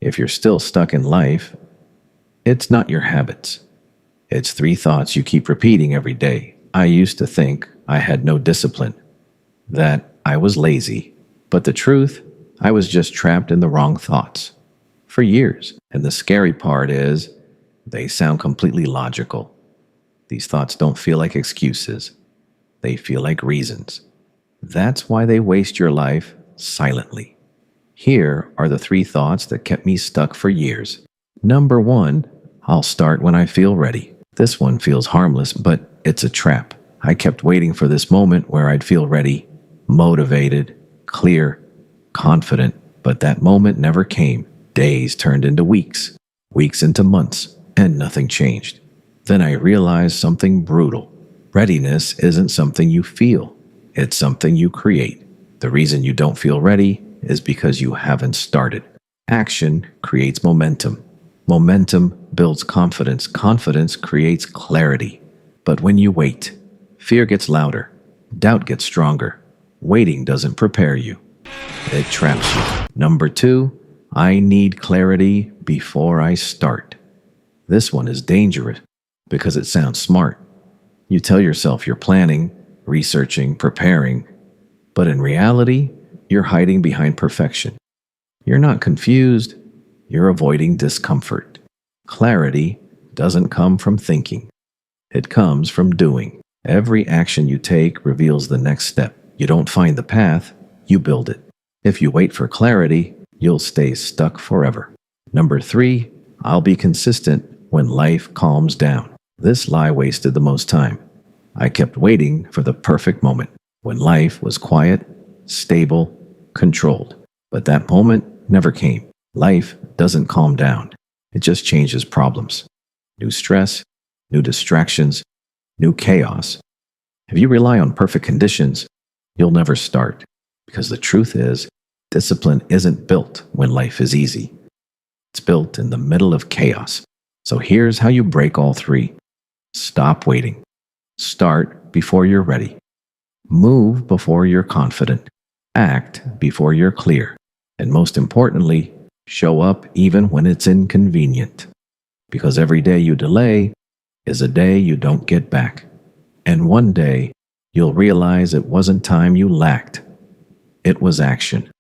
If you're still stuck in life, it's not your habits. It's 3 thoughts you keep repeating every day. I used to think I had no discipline, that I was lazy. But the truth, I was just trapped in the wrong thoughts for years. And the scary part is, they sound completely logical. These thoughts don't feel like excuses. They feel like reasons. That's why they waste your life silently. Here are the 3 thoughts that kept me stuck for years. Number 1, I'll start when I feel ready. This one feels harmless, but it's a trap. I kept waiting for this moment where I'd feel ready, motivated, clear, confident, but that moment never came. Days turned into weeks, weeks into months, and nothing changed. Then I realized something brutal. Readiness isn't something you feel, it's something you create. The reason you don't feel ready is because you haven't started. Action creates momentum. Momentum builds confidence. Confidence creates clarity. But when you wait, fear gets louder, doubt gets stronger. Waiting doesn't prepare you. It traps you. Number 2, I need clarity before I start. This one is dangerous because it sounds smart. You tell yourself you're planning, researching, preparing, but in reality, you're hiding behind perfection. You're not confused, you're avoiding discomfort. Clarity doesn't come from thinking. It comes from doing. Every action you take reveals the next step. You don't find the path, you build it. If you wait for clarity, you'll stay stuck forever. Number 3, I'll be consistent when life calms down. This lie wasted the most time. I kept waiting for the perfect moment, when life was quiet, stable, controlled. But that moment never came. Life doesn't calm down. It just changes problems. New stress, new distractions, new chaos. If you rely on perfect conditions, you'll never start. Because the truth is, discipline isn't built when life is easy. It's built in the middle of chaos. So here's how you break all 3. Stop waiting. Start before you're ready. Move before you're confident. Act before you're clear. And most importantly, show up even when it's inconvenient. Because every day you delay is a day you don't get back. And one day, you'll realize it wasn't time you lacked. It was action.